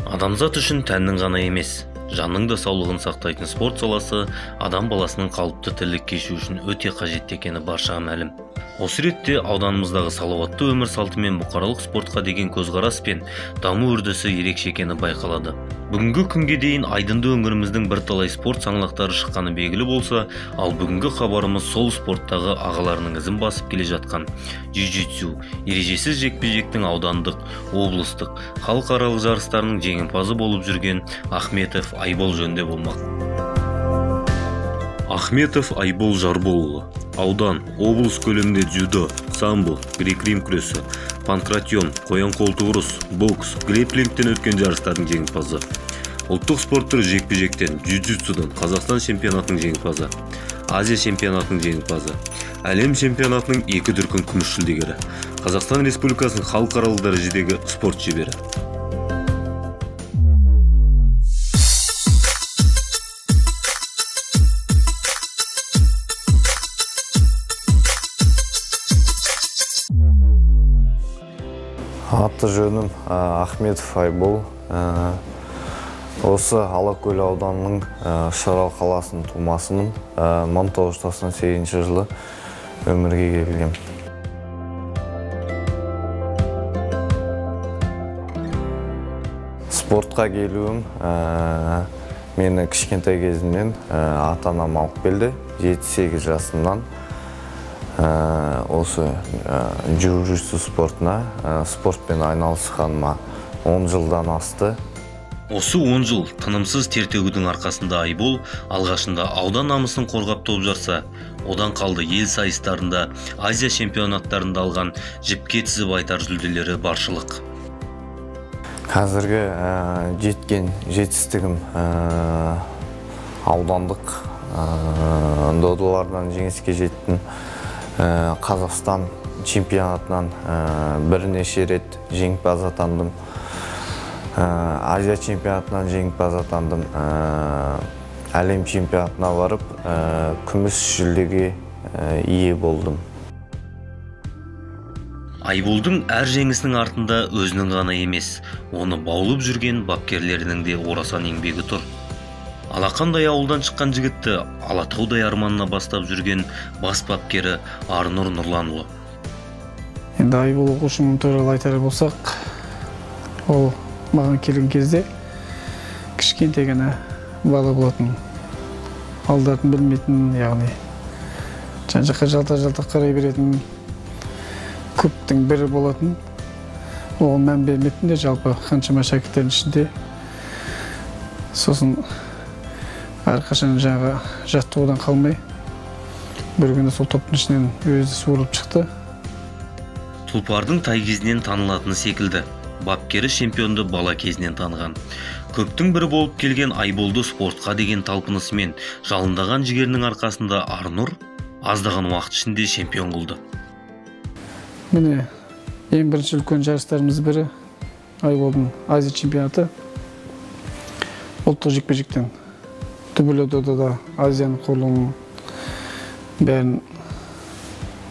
Адамзат үшін тәннің ғана емес, жанның да саулығын сақтайтын спорт саласы адам баласының қалыпты тірлік кешу үшін өте қажетті екені баршаға мәлім. Осы ретте ауданымыздағы салауатты өмір салты мен бұқаралық спортқа деген көзқарас пен даму үрдісі ерекше екені байқалады. Бүгінгі күнге дейін айдынды өңіріміздің бірталай спорт саңлақтары шыққаны белгілі болса, ал бүгінгі хабарымыз сол спорттағы ағаларының ізін басып келе жатқан джиу-джитсу, ережесіз жекпе-жектің аудандық, облыстық, халықаралық жарыстарының жеңімпазы болып жүрген Ахметов Айбол жөнінде болмақ. Ахметов Айбол Жарболұлы. Аудан, облыс көлемінде дзюдо, самбо, грек-рим күресі, панкратион, қоян қолтық ұрыс, бокс, грэпплингтен өткен жарыстардың жеңімпазы. Ұлттық спорт түрі жекпе-жектен, джиу-джитсудан Қазақстан чемпионатының жеңімпазы, Азия чемпионатының жеңімпазы, әлем чемпионатының 2 дүркін күміс жүлдегері, Қазақстан Республикасының халықаралық дәрежедегі спорт шебері. Аты жөнім Ахметов Айбол. Осы Алакөл ауданының Шарал қаласының тумасымын. 1998 жылы өмірге келгем. Спортқа келуім мені кішкентай кезімнен ата-анам алып келді. 7-8 жасымнан осы джиу-джитсу спортына, спортпен айналысқаныма 10 жылдан асты. Осы 10 жыл тынымсыз тер төгудің арқасында Айбол алғашында аудан намысын қорғап топ жарса, одан қалды ел сайыстарында, Азия чемпионаттарында алған жіпке тізіп айтар жүлделері баршылық. Қазіргі жеткен жетістігім аудандық додалардан жеңіске жеттім. Қазақстан чемпионатынан бірнеше рет жеңімпаз атандым. Азия чемпионатынан жеңімпаз атандым. Әлем чемпионатына барып, күміс жүлдеге ие болдым. Айболдың әр жеңісінің артында өзінің ғана емес, оны баулып жүрген бапкерлерінің де орасан еңбегі тұр. Алақандай ауылдан шыққан жігітті Алатаудай арманына бастап жүрген бас бапкері Арнұр Нұрланұлы. Енді Айбол оқушым туралы айтар болсақ, ол маған келген кезде кішкентай ғана бала болатын. Алдатын білмейтін, яғни жан-жаққа жалта-жалта қарай беретін көптің бірі болатын. Ол мән бермейтін де жалпы қаншама шәкірттердің ішінде. Сосын әрқашан жаңағы жаттығудан қалмай, бір күні сол топтың ішінен өзі суырылып шықты. Тұлпардың тай кезінен танылатыны секілді, бапкері чемпионды бала кезінен таныған. Көптің бірі болып келген Айболды спортқа деген талпынысымен жалындаған жігерінің арқасында Арнұр аздаған уақыт ішінде чемпион қылды. Міне, ең бірінші үлкен жарыстарымыз бірі Айболдың Азия чемпионаты. Ұлттық жекпе-жектен түбілі додада Азияның құрылымының бәрін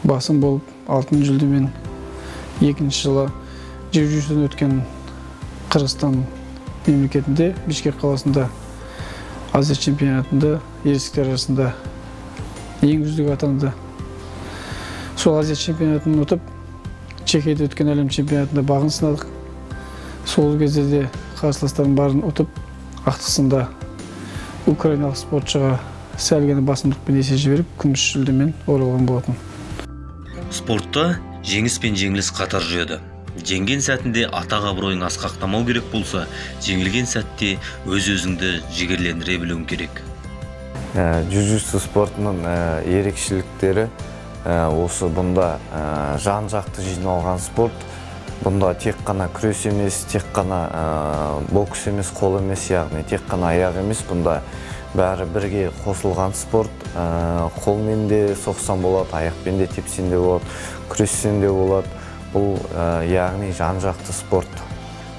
басым болып, алтын жүлдемен. Екінші жылы джиу-джитсудан өткен Қырғызстан мемлекетінде, Бишкек қаласында Азия чемпионатында ересектер арасында ең үздік атанды. Сол Азия чемпионатын ұтып, Чехияда өткен әлем чемпионатында бағын сынадық. Сол кезде де қарсыластардың барын ұтып, ақтысында украиналық спортшыға сәлгені басымдықпен есе жіберіп, күміс жүлдемен оралған болатын. Спортта жеңіс пен жеңіліс қатар жүреді. Жеңген сәтінде атақ абыройың асқақтамау керек болса, жеңілген сәтте өз-өзіңді жігерлендіре білуің керек. Джиу-джитсу спортының ерекшеліктері осы бұнда жан-жақты жиналған спорт. Бұнда тек қана күрес емес, тек қана бокс емес, қол емес, яғни тек қана аяқ емес, бұнда бәрі бірге қосылған спорт. Қолмен де соқсан болады, аяқпен де тепсен де болады, күрессен де болады. Бұл яғни жан-жақты спорт.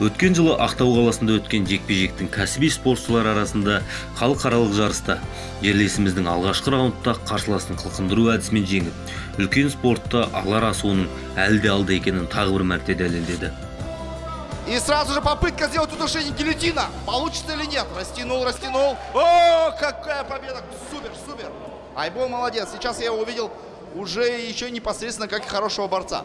Өткен жылы Ақтау қаласында өткен жекпе-жектің кәсіби спортшылар арасында халықаралық жарыста жерлесіміздің алғашқы раундта қарсыласын қылқындыру әдісімен жеңіп, үлкен спортта алар асуының әлде алды екенін тағы бір мәрте дәлелдеді. И сразу же попытка сделать удушение гильотина. Получится или нет? Растянул, растянул. О, какая победа! Супер, супер. Айбол молодец. Сейчас я его увидел уже еще непосредственно как хорошего борца.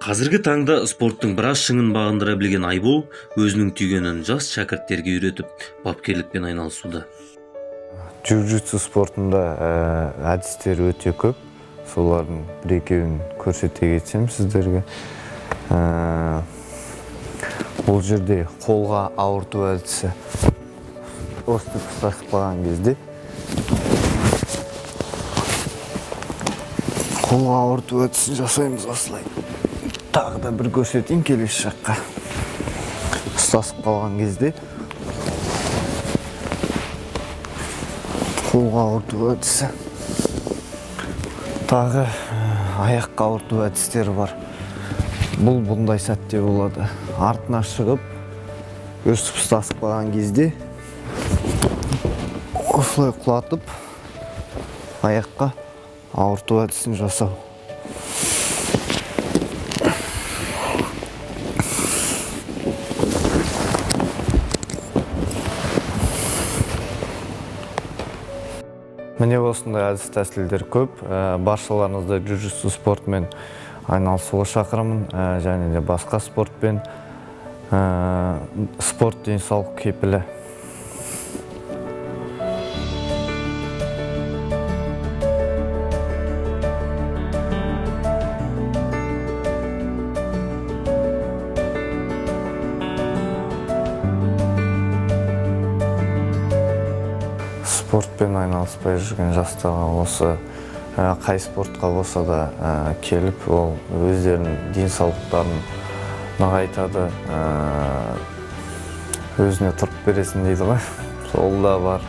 Қазіргі таңда спорттың біраз шыңын бағындыра білген Айбол өзінің түйгенін жас шәкірттерге үйретіп, бапкерлікпен айналысуда. Джиу-джитсу спортында әдістер өте көп. Солардың бір-екеуін көрсете кетсем сіздерге. Бұл жерде қолға ауырту әдісі. Осты ұстасып қалған кезде қолға ауырту әдісін жасаймыз осылай. Тағы да бір көрсетейін келесі жаққа. Ұстасып қалған кезде қолға ауырту әдісі. Тағы аяққа ауырту әдістері бар. Бұл бұндай сәтте болады. Артына шығып, өстіп ұстасып қалған кезде осылай құлатып, аяққа ауырту әдісін жасау. Міне осындай әдіс тәсілдер көп. Баршаларыңызды джиу-джитсу спортымен айналысуға шақырамын, және де басқа спортпен. Спорт денсаулық кепілі. Спортпен айналыспай жүрген жастарға осы қай спортқа болса да келіп, ол өздерінің денсаулықтарын нығайтады, өзіне тұрып бересін дейді ғой, сол да бар.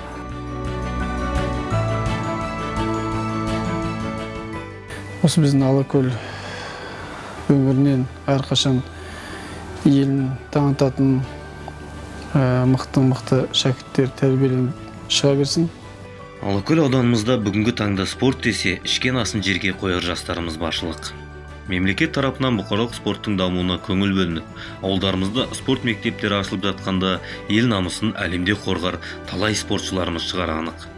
Осы біздің Алакөл өмірінен әрқашан елін танытатын мықты шәкірттер тәрбиеленіп шыға берсін. Алакөл ауданымызда бүгінгі таңда спорт десе, ішкен асын жерге қояр жастарымыз баршылық. Мемлекет тарапынан бұқаралық спорттың дамуына көңіл бөлініп, ауылдарымызда спорт мектептері ашылып жатқанда ел намысын әлемде қорғар талай спортшыларымыз шығар анық.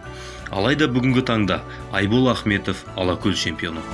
Алайда бүгінгі таңда Айбол Ахметов Алакөл чемпионы.